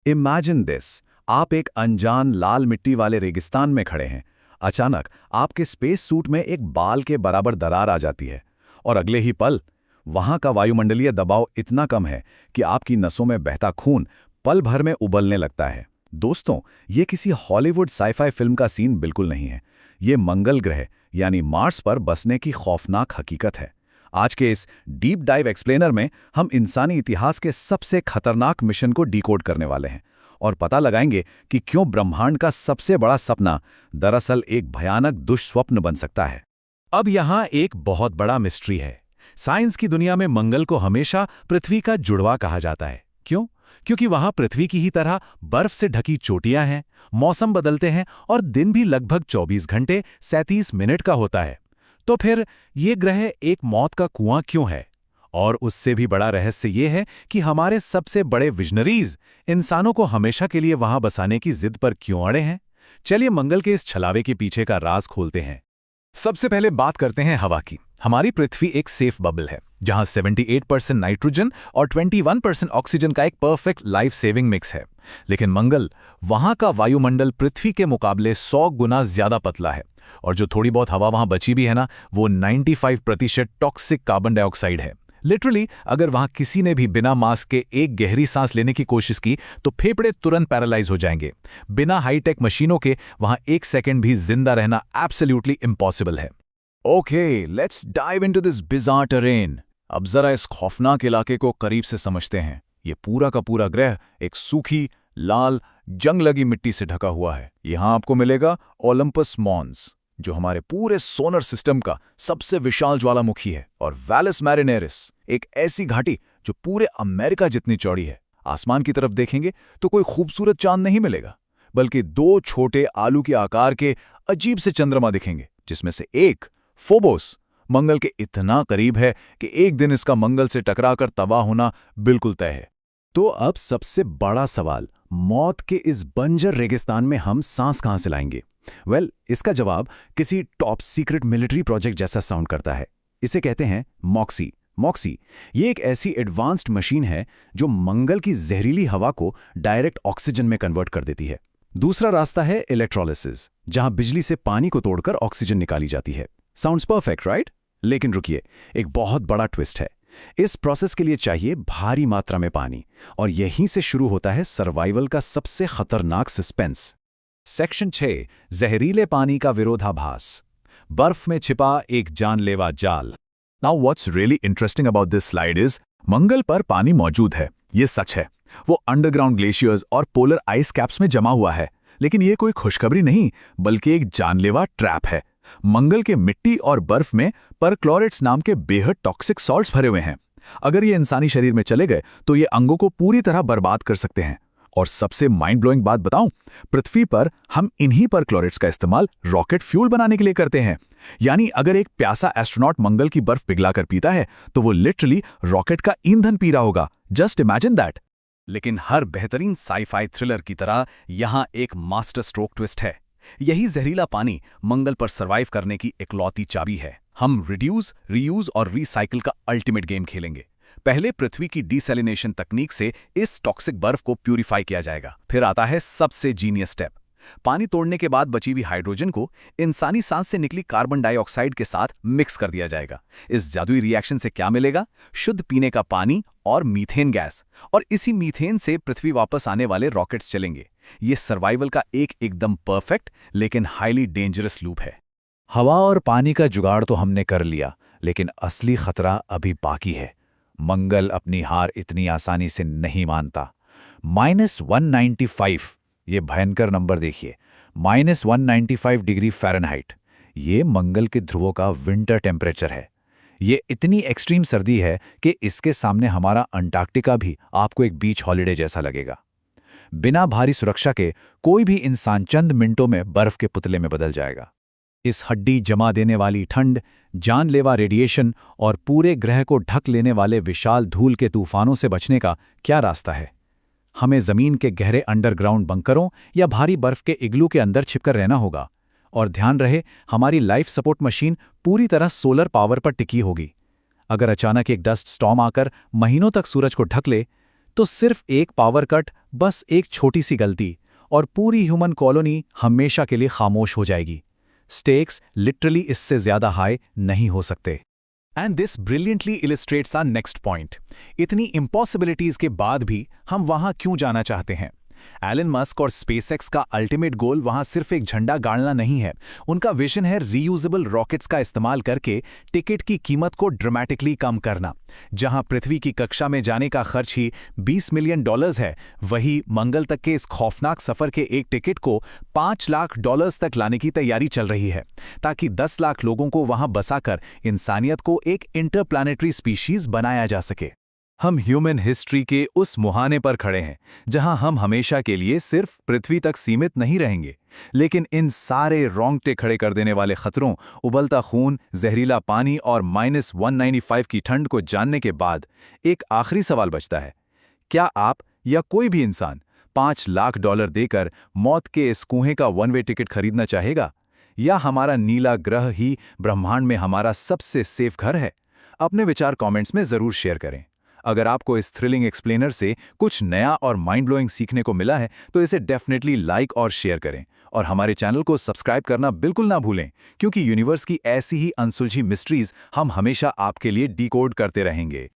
Imagine this. आप एक अनजान लाल मिट्टी वाले रेगिस्तान में खड़े हैं। अचानक आपके स्पेस सूट में एक बाल के बराबर दरार आ जाती है और अगले ही पल वहां का वायुमंडलीय दबाव इतना कम है कि आपकी नसों में बहता खून पल भर में उबलने लगता है। दोस्तों, ये किसी हॉलीवुड साइफाई फिल्म का सीन बिल्कुल नहीं है। ये मंगल ग्रह यानी मार्स पर बसने की खौफनाक हकीकत है। आज के इस डीप डाइव एक्सप्लेनर में हम इंसानी इतिहास के सबसे खतरनाक मिशन को डिकोड करने वाले हैं और पता लगाएंगे कि क्यों ब्रह्मांड का सबसे बड़ा सपना दरअसल एक भयानक दुष्स्वप्न बन सकता है। अब यहाँ एक बहुत बड़ा मिस्ट्री है। साइंस की दुनिया में मंगल को हमेशा पृथ्वी का जुड़वा कहा जाता है। क्यों? क्योंकि वहां पृथ्वी की ही तरह बर्फ से ढकी चोटियां हैं, मौसम बदलते हैं और दिन भी लगभग 24 घंटे 37 मिनट का होता है। तो फिर ये ग्रह एक मौत का कुआं क्यों है? और उससे भी बड़ा रहस्य ये है कि हमारे सबसे बड़े विजनरीज इंसानों को हमेशा के लिए वहां बसाने की जिद पर क्यों अड़े हैं। चलिए मंगल के इस छलावे के पीछे का राज खोलते हैं। सबसे पहले बात करते हैं हवा की। हमारी पृथ्वी एक सेफ बबल है जहां 78% नाइट्रोजन और 21% ऑक्सीजन का एक परफेक्ट लाइफ सेविंग मिक्स है। लेकिन मंगल, वहां का वायुमंडल पृथ्वी के मुकाबले 100 गुना ज्यादा पतला है और जो थोड़ी बहुत हवा वहां बची भी है ना, वो 95% टॉक्सिक कार्बन डाइऑक्साइड है। लिटरली अगर वहां किसी ने भी बिना मास्क के एक गहरी सांस लेने की कोशिश की तो फेफड़े तुरंत पैरालाइज हो जाएंगे। बिना हाईटेक मशीनों के वहां एक सेकंड भी जिंदा रहना एब्सोल्युटली इम्पॉसिबल है। Okay, let's dive into this bizarre terrain. अब जरा इस खौफनाक इलाके को करीब से समझते हैं। ये पूरा का पूरा ग्रह एक सूखी, लाल, जंग लगी मिट्टी से ढका हुआ है। यहां आपको मिलेगा ओलंपस मॉन्स, जो हमारे पूरे सोलर सिस्टम का सबसे विशाल ज्वालामुखी है, और वैलस मैरिनेरिस, एक ऐसी घाटी जो पूरे अमेरिका जितनी चौड़ी है। आसमान की तरफ देखेंगे तो कोई खूबसूरत चांद नहीं मिलेगा, बल्कि दो छोटे आलू के आकार के अजीब से चंद्रमा दिखेंगे, जिसमें से एक, फोबोस, मंगल के इतना करीब है कि एक दिन इसका मंगल से टकराकर तबाह होना बिल्कुल तय है। तो अब सबसे बड़ा सवाल, मौत के इस बंजर रेगिस्तान में हम सांस कहां से लाएंगे? इसका जवाब किसी टॉप सीक्रेट मिलिट्री प्रोजेक्ट जैसा साउंड करता है। इसे कहते हैं मॉक्सी। मॉक्सी ये एक ऐसी एडवांस्ड मशीन है जो मंगल की जहरीली हवा को डायरेक्ट ऑक्सीजन में कन्वर्ट कर देती है। दूसरा रास्ता है इलेक्ट्रोलिसिस, जहां बिजली से पानी को तोड़कर ऑक्सीजन निकाली जाती है। Sounds perfect, right? लेकिन रुकिए, एक बहुत बड़ा ट्विस्ट है। इस प्रोसेस के लिए चाहिए भारी मात्रा में पानी, और यहीं से शुरू होता है सर्वाइवल का सबसे खतरनाक सस्पेंस। सेक्शन 6, जहरीले पानी का विरोधाभास। बर्फ में छिपा एक जानलेवा जाल। Now what's really interesting about this slide is, मंगल पर पानी मौजूद है, ये सच है। वो अंडरग्राउंड ग्लेशियर्स और पोलर आइस कैप्स में जमा हुआ है। लेकिन ये कोई खुशखबरी नहीं, बल्कि एक जानलेवा ट्रैप है। मंगल के मिट्टी और बर्फ में परक्लोरेट्स नाम के बेहद टॉक्सिक सॉल्ट्स भरे हुए हैं। अगर ये इंसानी शरीर में चले गए तो ये अंगों को पूरी तरह बर्बाद कर सकते हैं। और सबसे माइंड ब्लोइंग बात बताऊं, पृथ्वी पर हम इन्हीं परक्लोरेट्स का इस्तेमाल रॉकेट फ्यूल बनाने के लिए करते हैं। यानी अगर एक प्यासा एस्ट्रोनॉट मंगल की बर्फ पिघलाकर पीता है तो वो लिटरली रॉकेट का ईंधन पी रहा होगा। Just imagine that. लेकिन हर बेहतरीन साइफाई थ्रिलर की तरह यहां एक मास्टर स्ट्रोक ट्विस्ट है। यही जहरीला पानी मंगल पर सरवाइव करने की इकलौती चाबी है। हम रिड्यूस, रीयूज और रिसाइकिल का अल्टीमेट गेम खेलेंगे। पहले पृथ्वी की डिसैलिनेशन तकनीक से इस टॉक्सिक बर्फ को प्यूरिफाई किया जाएगा। फिर आता है सबसे जीनियस स्टेप। पानी तोड़ने के बाद बची हुई हाइड्रोजन को इंसानी सांस से निकली कार्बन डाइऑक्साइड के साथ मिक्स कर दिया जाएगा। इस जादुई रिएक्शन से क्या मिलेगा? शुद्ध पीने का पानी और मीथेन गैस। और इसी मीथेन से पृथ्वी वापस आने वाले रॉकेट्स चलेंगे। ये सर्वाइवल का एक एकदम परफेक्ट लेकिन हाईली डेंजरस लूप है। हवा और पानी का जुगाड़ तो हमने कर लिया, लेकिन असली खतरा अभी बाकी है। मंगल अपनी हार इतनी आसानी से नहीं मानता। -195, ये भयंकर नंबर देखिए, -195 डिग्री फ़ारेनहाइट। ये मंगल के ध्रुवों का विंटर टेम्परेचर है। ये इतनी एक्सट्रीम सर्दी है कि इसके सामने हमारा अंटार्कटिका भी आपको एक बीच हॉलिडे जैसा लगेगा। बिना भारी सुरक्षा के कोई भी इंसान चंद मिनटों में बर्फ के पुतले में बदल जाएगा। इस हड्डी जमा देने वाली ठंड, जानलेवा रेडिएशन और पूरे ग्रह को ढक लेने वाले विशाल धूल के तूफानों से बचने का क्या रास्ता है? हमें जमीन के गहरे अंडरग्राउंड बंकरों या भारी बर्फ के इग्लू के अंदर छिपकर रहना होगा। और ध्यान रहे, हमारी लाइफ सपोर्ट मशीन पूरी तरह सोलर पावर पर टिकी होगी। अगर अचानक एक डस्ट स्टॉर्म आकर महीनों तक सूरज को ढक ले, तो सिर्फ एक पावर कट, बस एक छोटी सी गलती, और पूरी ह्यूमन कॉलोनी हमेशा के लिए खामोश हो जाएगी। स्टेक्स लिटरली इससे ज्यादा हाई नहीं हो सकते। And this brilliantly illustrates our next point. इतनी इम्पॉसिबिलिटीज के बाद भी हम वहां क्यों जाना चाहते हैं? एलन मस्क और स्पेसएक्स का अल्टीमेट गोल वहां सिर्फ एक झंडा गाड़ना नहीं है। उनका विजन है रीयूजेबल रॉकेट्स का इस्तेमाल करके टिकट की कीमत को ड्रामेटिकली कम करना। जहां पृथ्वी की कक्षा में जाने का खर्च ही $20 मिलियन है, वही मंगल तक के इस खौफनाक सफर के एक टिकट को $5 लाख तक लाने की तैयारी चल रही है, ताकि 10 लाख लोगों को वहां बसाकर इंसानियत को एक इंटरप्लैनेटरी स्पीशीज बनाया जा सके। हम ह्यूमन हिस्ट्री के उस मुहाने पर खड़े हैं जहां हम हमेशा के लिए सिर्फ पृथ्वी तक सीमित नहीं रहेंगे, लेकिन इन सारे रोंगटे खड़े कर देने वाले खतरों, उबलता खून, जहरीला पानी और -195 की ठंड को जानने के बाद एक आखिरी सवाल बचता है। क्या आप या कोई भी इंसान $5 लाख देकर मौत के इस कुएं का वन वे टिकट खरीदना चाहेगा, या हमारा नीला ग्रह ही ब्रह्मांड में हमारा सबसे सेफ घर है? अपने विचार कमेंट्स में जरूर शेयर करें। अगर आपको इस थ्रिलिंग एक्सप्लेनर से कुछ नया और माइंड ब्लोइंग सीखने को मिला है, तो इसे डेफिनेटली लाइक और शेयर करें, और हमारे चैनल को सब्सक्राइब करना बिल्कुल ना भूलें, क्योंकि यूनिवर्स की ऐसी ही अनसुलझी मिस्ट्रीज हम हमेशा आपके लिए डिकोड करते रहेंगे।